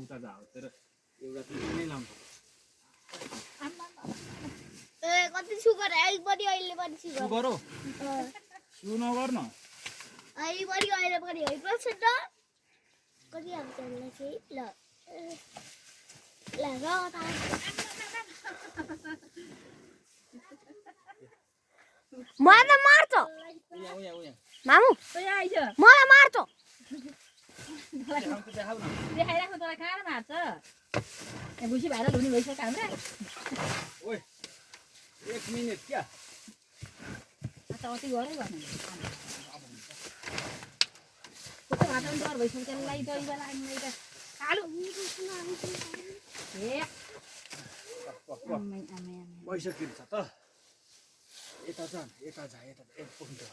उता जाओ तर एउटा नै लाउँछ कति सुगर आई पनि अहिले पनि सुगर गरौ सु नगर्न आई पनि अहिले पनि है प्रचण्ड कति आउँछ यसलाई चाहिँ ल ल र मलाई त मार्छ मामु मलाई मार्छ देखाइराख्नु तँलाई कहाँ मार्छ भुसी भाइरल हुने भइसक्यो हाम्रा ओइ 1 मिनेट क्या अति गरै गर्नु कस्तो भात पनि डर भइसक्यो त्यसलाई दही बेला हामीलाई त कालो भइसक्यो त यता जा यता एक पुग्नु